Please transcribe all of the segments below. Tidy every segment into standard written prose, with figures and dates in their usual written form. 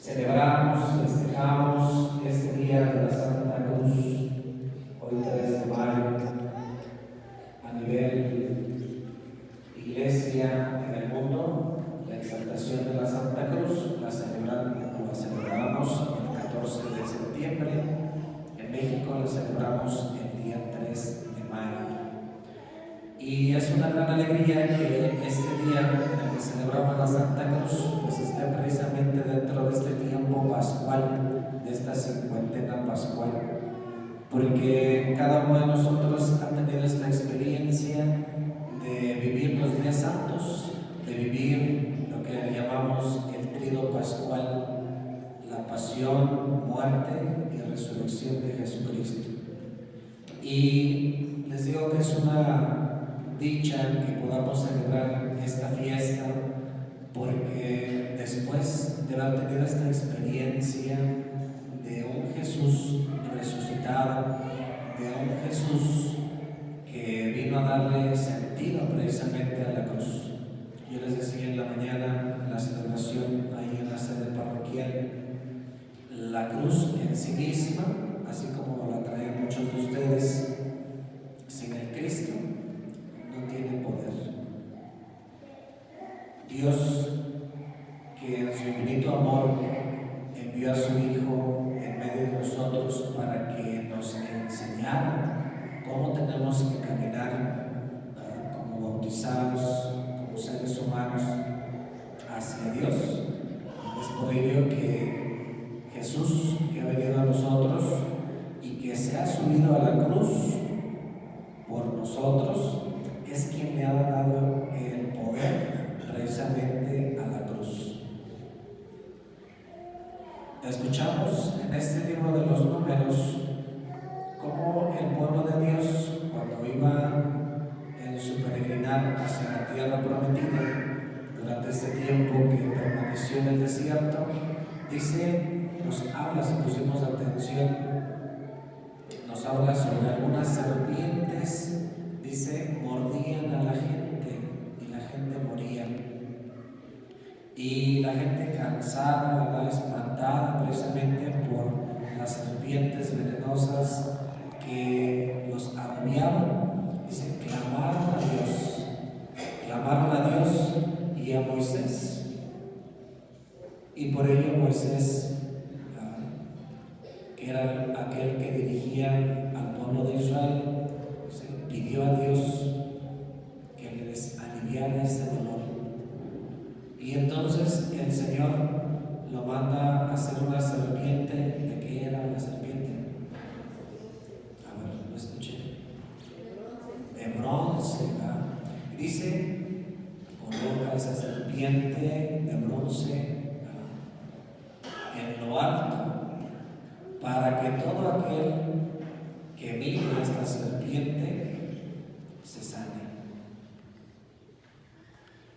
Celebramos, festejamos este día de la Santa Cruz, hoy 3 de mayo, a nivel iglesia en el mundo. La exaltación de la Santa Cruz la celebramos el 14 de septiembre. En México la celebramos el día 3 de mayo. Y es una gran alegría que este día en el que celebramos la Santa Cruz pues esté precisamente dentro de este tiempo pascual, de esta cincuentena pascual, porque cada uno de nosotros ha tenido esta experiencia de vivir los días santos, de vivir lo que llamamos el tríodo pascual, la pasión, muerte y resurrección de Jesucristo. Y les digo que es una dicha que podamos celebrar esta fiesta, porque después de haber tenido esta experiencia de un Jesús resucitado, de un Jesús que vino a darle sentido precisamente a la cruz. Yo les decía en la mañana en la celebración ahí en la sede parroquial, la cruz en sí misma, así como la traen muchos de ustedes, sin el Cristo no tiene poder. Dios, que en su infinito amor envió a su Hijo en medio de nosotros para que nos enseñara cómo tenemos que caminar como bautizados, como seres humanos, hacia Dios. Es por ello que Jesús, que ha venido a nosotros y que se ha subido a la cruz por nosotros, es quien le ha dado el poder precisamente a la cruz. Escuchamos en este libro de los Números cómo el pueblo de Dios, cuando iba en su peregrinar hacia la tierra prometida, durante este tiempo que permaneció en el desierto, dice, nos habla, si pusimos atención, nos habla sobre algunas serpientes, dice, mordían a la gente y la gente moría. Y la gente cansada, ¿verdad?, espantada precisamente por las serpientes venenosas que los agobiaban, dice, clamaron a Dios y a Moisés. Y por ello Moisés, que era aquel que dirigía al pueblo de Israel, pidió a Dios que les aliviara ese dolor. Y entonces el Señor lo manda a hacer una serpiente. ¿De qué era la serpiente? A ver, lo escuché. De bronce, ¿verdad? Y dice, coloca esa serpiente de bronce en lo alto, para que todo aquel que mire esta serpiente se sane.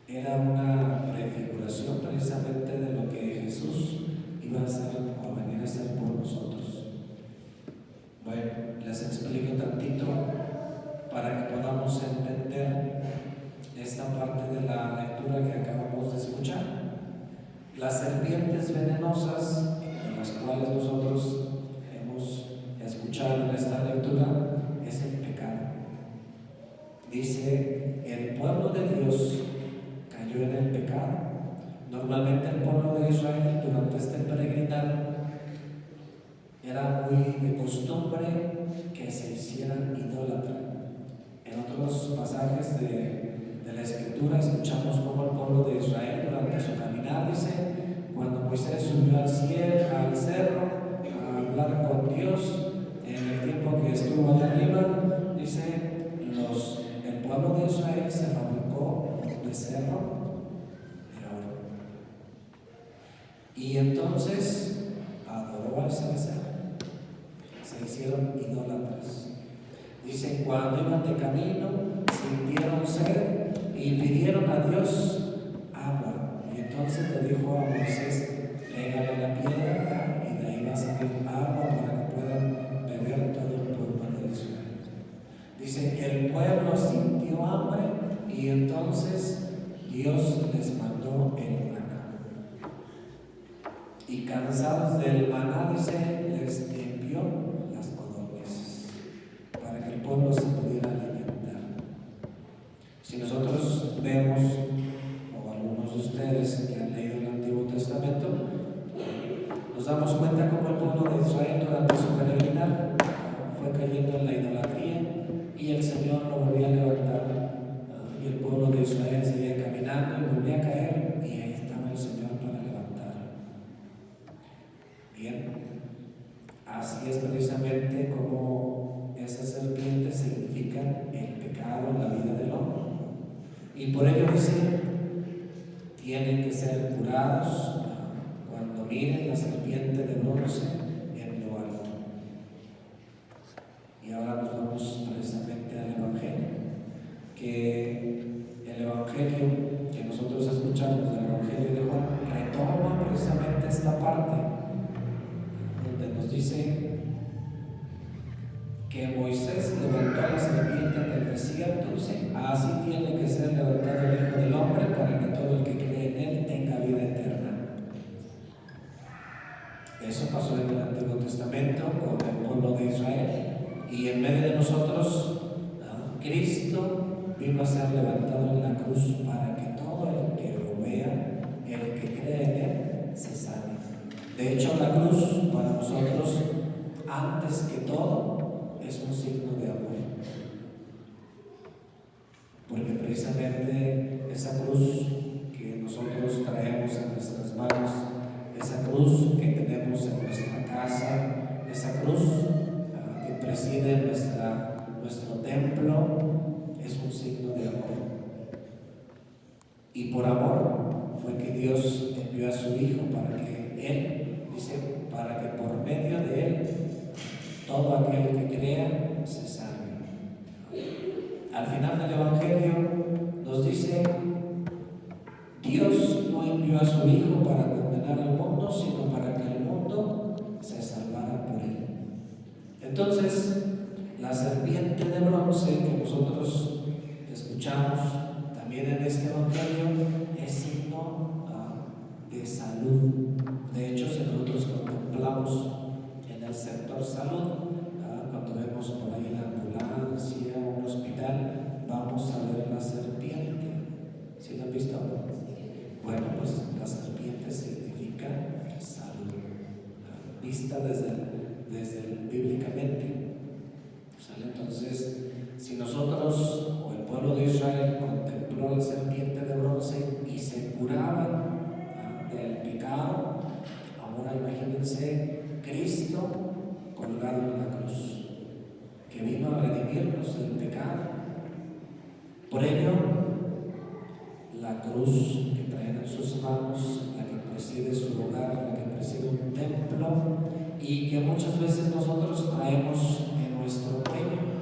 Era una prefiguración precisamente de lo que Jesús iba a hacer o a venir a hacer por nosotros. Bueno, les explico tantito para que podamos entender esta parte de la lectura que acabamos de escuchar. Las serpientes venenosas, de las cuales nosotros hemos escuchado en esta lectura, es el pecado. Dice, el pueblo de Dios cayó en el pecado. Normalmente el pueblo de Israel durante este peregrinar era muy de costumbre que se hicieran idólatras. En otros pasajes de la Escritura escuchamos cómo el pueblo de Israel durante su caminar, dice, cuando Moisés subió al cerro a hablar con Dios, en el tiempo que estuvo allá arriba, dice, el pueblo de Israel se fabricó un becerro de oro. Y entonces adoró a ese becerro. Se hicieron idólatras. Dice, cuando iban de camino, sintieron sed y pidieron a Dios agua. Y entonces le dijo a Moisés, pégale la piedra y de ahí va a salir agua para que puedan beber todo el pueblo de Israel. Dice, el pueblo sintió hambre y entonces Dios les mandó el maná. y cansados del maná, dice, les envió las codornices para que el pueblo se pudiera alimentar. Si nosotros vemos, o algunos de ustedes que han leído el Antiguo Testamento, nos damos cuenta cómo el pueblo de Israel durante su peregrinar fue cayendo en la idolatría y el Señor lo volvía a levantar, y el pueblo de Israel seguía caminando y volvía a caer, y ahí estaba el Señor para levantar. Bien, así es precisamente como esas serpientes significan el pecado en la vida del hombre, y por ello dice, tienen que ser curados cuando miren la serpiente de bronce en lo alto. Y ahora nos vamos precisamente al Evangelio, que el Evangelio que nosotros escuchamos del Evangelio de Juan retoma precisamente esta parte donde nos dice que Moisés levantó la serpiente en el desierto, dice, así tiene que ser levantado el Hijo del Hombre para que todo el que cree en él tenga vida eterna. Eso pasó en el Antiguo Testamento con el pueblo de Israel, y en medio de nosotros Cristo vino a ser levantado en la cruz para que todo el que lo vea, el que cree en él, se salve. De hecho, la cruz para nosotros, antes que todo, es un signo de amor, porque precisamente esa cruz que nosotros traemos en nuestras manos, esa cruz que tenemos en nuestra casa, esa cruz que preside nuestro templo, es un signo de amor. Y por amor fue que Dios envió a su Hijo para que Él, dice, para que por medio de Él todo aquel que crea se salve. Al final del Evangelio nos dice, Dios no envió a su Hijo para condenar al mundo, sino para que el mundo se salvara por Él. Entonces, la serpiente de bronce que nosotros escuchamos también en este Evangelio es signo de salud. De hecho, si nosotros contemplamos en el sector salud, cuando vemos por ahí la ambulancia o un hospital, vamos a ver la serpiente. ¿Sí la han visto? Bueno, pues la serpiente significa salud, vista bíblicamente. ¿Sale? Entonces, si nosotros o el pueblo de Israel contempló la serpiente de bronce y se curaban del pecado, ahora imagínense Cristo colgado en la cruz, que vino a redimirnos del pecado. Por ello, la cruz que traen en sus manos, la que preside su hogar, la que preside un templo, y que muchas veces nosotros traemos en nuestro cuello.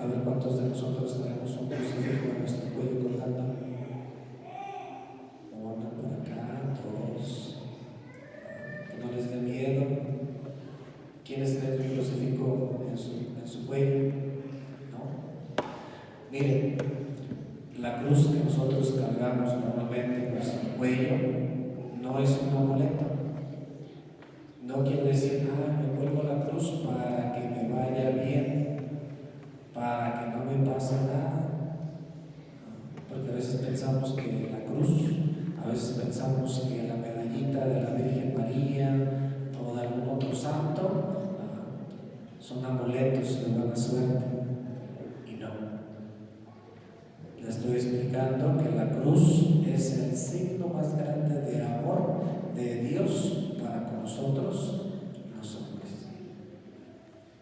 A ver cuántos de nosotros traemos un crucifijo en nuestro cuello colgando. Una por acá, dos. Que no les dé miedo. ¿Quiénes traen un crucifijo en su cuello? ¿No? Miren, la cruz que nosotros cargamos normalmente en nuestro cuello no es un amuleto. No quiere decir, me cuelgo la cruz para que me vaya bien, para que no me pase nada. Porque a veces pensamos que la cruz, a veces pensamos que la medallita de la Virgen María o de algún otro santo son amuletos de buena suerte. Y no. Le estoy explicando que la cruz es el signo más grande de amor de Dios para con nosotros los hombres.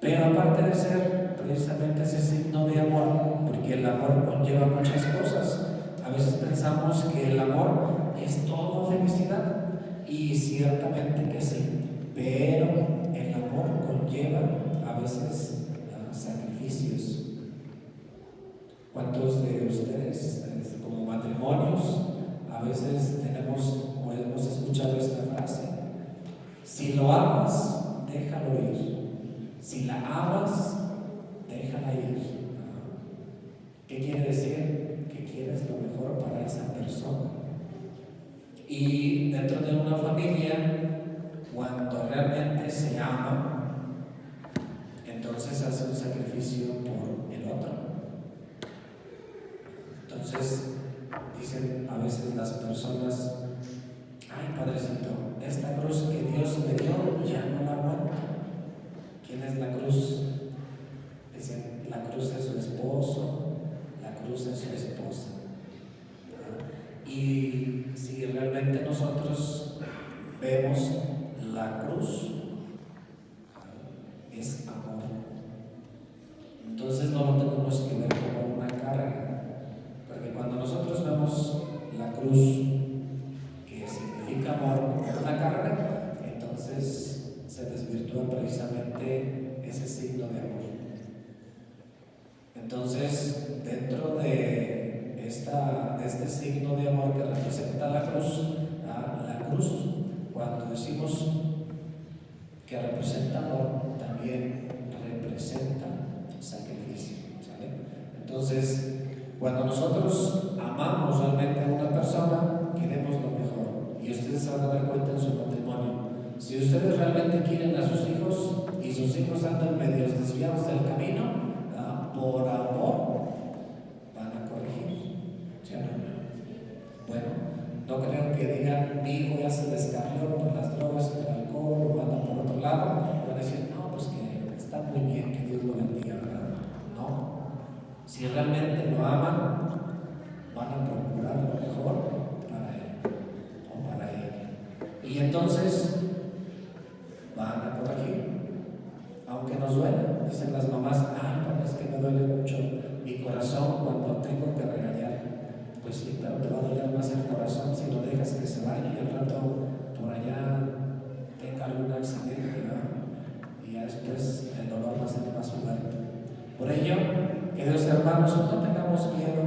Pero aparte de ser precisamente ese signo de amor, porque el amor conlleva muchas cosas, a veces pensamos que el amor es todo felicidad, y ciertamente que sí, pero el amor conlleva a veces sacrificios. ¿Cuántos de ustedes, como matrimonios, a veces tenemos o hemos escuchado esta frase? Si lo amas, déjalo ir. Si la amas, déjala ir. ¿Qué quiere decir? Que quieres lo mejor para esa persona. Y dentro de una familia, sacrificio por el otro. Entonces, dicen a veces las personas: ay, Padrecito, esta cruz que Dios me dio ya no la aguanto. ¿Quién es la cruz? Dicen, la cruz es su esposo, la cruz es su esposa. Y si realmente nosotros vemos la cruz, es amor. Entonces no lo tenemos que ver como una carga, porque cuando nosotros vemos la cruz, que significa amor, como una carga, entonces se desvirtúa precisamente ese signo de amor. Entonces, dentro de este signo de amor que representa la cruz, cuando decimos que representa amor, también representa sacrificio, ¿sale? Entonces, cuando nosotros amamos realmente a una persona, queremos lo mejor. Y ustedes se van a dar cuenta en su matrimonio. Si ustedes realmente quieren a sus hijos y sus hijos andan medios desviados del camino, por amor van a corregir, ¿sí o no? Bueno, no creo que digan: mi hijo ya se descarrió por las drogas, el alcohol, o anda por otro lado. Van a decir: no, pues que está muy bien, que Dios lo bendiga, ¿verdad? No. Si realmente lo aman, van a procurar lo mejor para él o para ella. Y entonces van a corregir, aunque nos duela. Dicen las mamás: ay, padre, es que me duele mucho mi corazón cuando tengo que regañar. Pues sí, pero te va a doler más el corazón si lo dejas que se vaya y al rato por allá tenga algún accidente, ¿no? Y ya después el dolor va a ser más fuerte. Por ello, queridos hermanos, no tengamos miedo.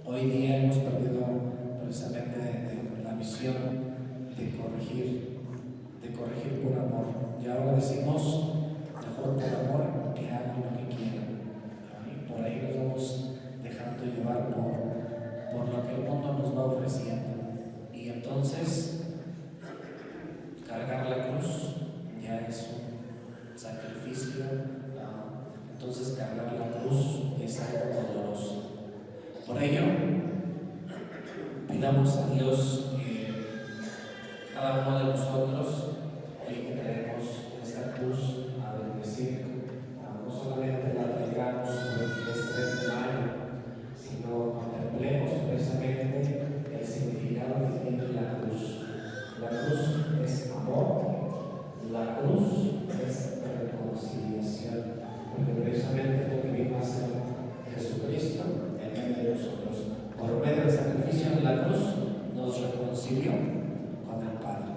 Hoy día hemos perdido precisamente la visión de corregir por amor. Y ahora decimos: mejor por amor, que hagan lo que quieran. Y por ahí nos vamos dejando llevar por lo que el mundo nos va ofreciendo. Y entonces, cargar la cruz ya es un sacrificio. Entonces, cargar la cruz es algo doloroso. Por ello, pidamos a Dios que cada uno de nosotros, hoy que traemos esta cruz a bendecir, no solamente la traigamos porque es 3 de mayo, sino contemplemos precisamente el significado que tiene la cruz. La cruz es amor, la cruz es reconciliación, porque precisamente es lo que vino a hacer Jesucristo en medio de nosotros. Por medio del sacrificio de la cruz nos reconcilió con el Padre.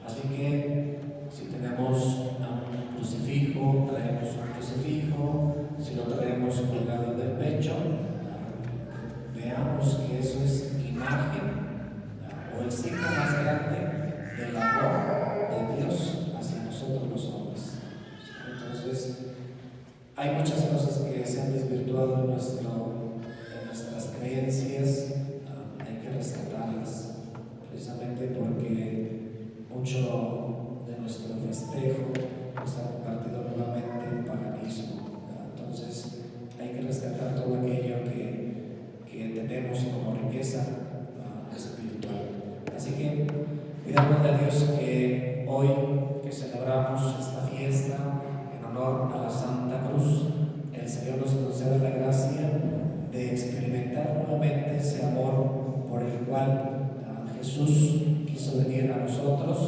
Así que si tenemos un crucifijo, traemos un crucifijo. Si lo traemos colgado del pecho, veamos que eso es imagen o el signo más grande del amor de Dios hacia nosotros los hombres. Entonces, hay muchas cosas que se han desvirtuado en nuestras creencias. Hay que rescatarlas, precisamente porque mucho de nuestro festejo se ha convertido nuevamente en paganismo. Entonces, hay que rescatar todo aquello que tenemos como riqueza espiritual. Así que pidamos a Dios que hoy que celebramos esta fiesta en honor a la Santa Cruz, el Señor nos conceda la gracia de experimentar nuevamente ese amor por el cual Jesús quiso venir a nosotros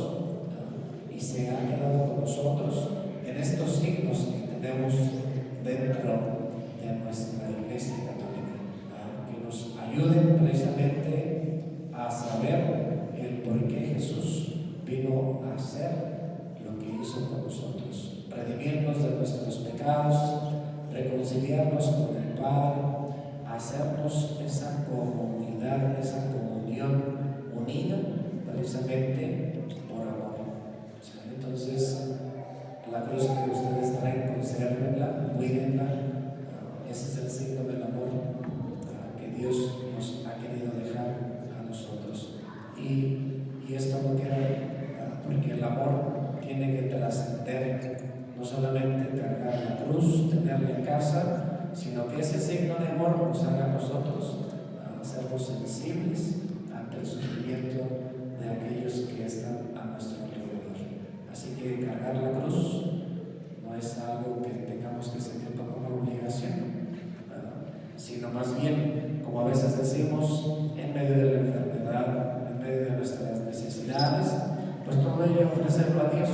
y se ha quedado con nosotros en estos signos que tenemos dentro de nuestra Iglesia Católica, que nos ayuden precisamente a saber el por qué Jesús vino a hacer lo que hizo con nosotros: redimirnos de nuestros pecados, reconciliarnos con el Padre, hacernos esa comunidad, esa comunión unida precisamente por amor. Entonces, la cruz que ustedes traen, consérvenla, cuídenla. Ese es el signo del amor que Dios nos ha querido dejar a nosotros. Y esto no queda, porque el amor tiene que trascender no solamente cargar la cruz, tenerla en casa, sino que ese signo de amor nos haga a nosotros sermos sensibles ante el sufrimiento de aquellos que están a nuestro alrededor. Así que cargar la cruz no es algo que tengamos que sentir como una obligación, sino más bien, como a veces decimos, en medio de la enfermedad, en medio de nuestras necesidades, pues todo ello ofrecerlo a Dios,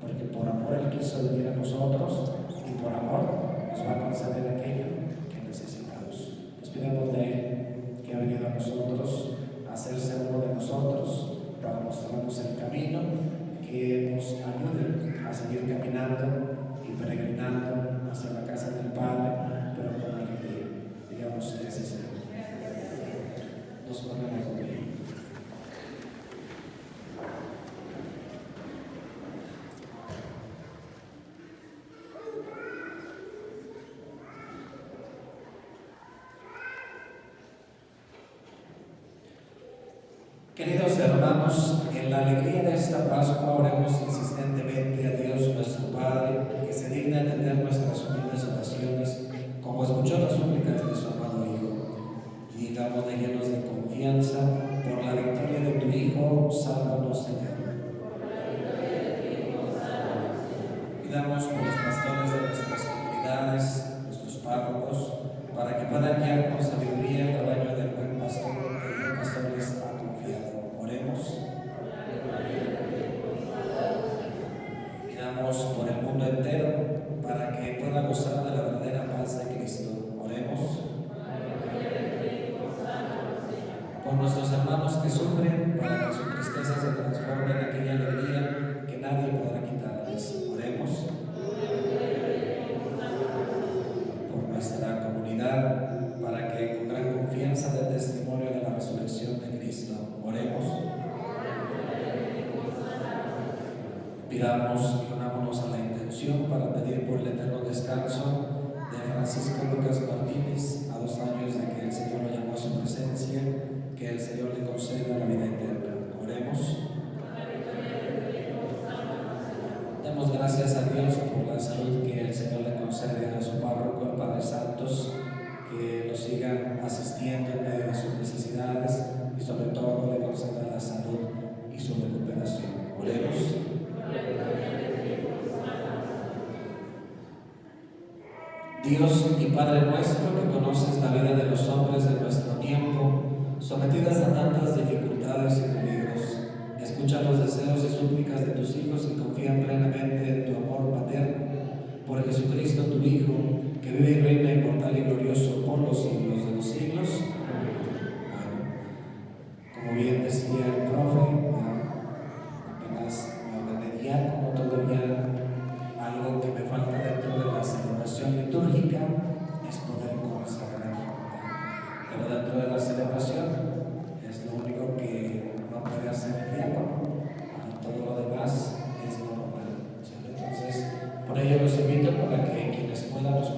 porque por amor Él quiso venir a nosotros y por amor nos va a conceder aquello que necesitamos. Pues pidamos de Él que ha venido a nosotros a hacerse uno de nosotros para mostrarnos el camino, que nos ayude a seguir caminando y peregrinando hacia la casa del Padre, pero con alegría. Digamos que así sea. Nos ponemos de pie. Queridos hermanos, en la alegría de esta Pascua oremos insistentemente a Dios nuestro Padre, que se digna atender nuestras humildes oraciones, como escuchó las súplicas de su amado Hijo. Y digámosle llenos de confianza, por la victoria de tu Hijo, sálvanos, Señor. Pidamos por los pastores de nuestras comunidades, nuestros párrocos, para que puedan guiar con sabiduría el rebaño del buen pastor, que el buen pastor les ha confiado. Oremos. Pidamos por el mundo entero, para que pueda gozar de la verdadera paz de Cristo. Oremos. Por nuestros hermanos que sufren, para que su tristeza se transforme en aquella alegría que nadie podrá quitarles. Oremos. Por nuestra comunidad, para que con gran confianza dé testimonio de la resurrección de Cristo. Oremos. Pidamos y unámonos a la intención para pedir por el eterno descanso de Francisco Lucas Martínez, a 2 años de que el Señor lo llamó a su presencia, que el Señor le conceda la vida eterna. Oremos. Demos gracias a Dios por la salud que el Señor le concede a su párroco, el Padre Santos, que lo siga asistiendo en medio de sus necesidades y sobre todo le conceda la salud y su recuperación. Oremos. Dios y Padre nuestro, que conoces la vida de los hombres de nuestro tiempo, sometidas a tantas dificultades y peligros, escucha los deseos y súplicas de tus hijos y confía plenamente en tu amor paterno, por Jesucristo tu Hijo, que vive y reina inmortal y glorioso por los siglos de los siglos. Amén. Como bien decía el profe, apenas me ordené diácono, todavía algo que me falta dentro de la celebración litúrgica es poder consagrar. Pero dentro de la celebración es lo único que no puede hacer el diácono. Todo lo demás es normal. ¿Sí? Entonces, por ello los invito para que quienes puedan nos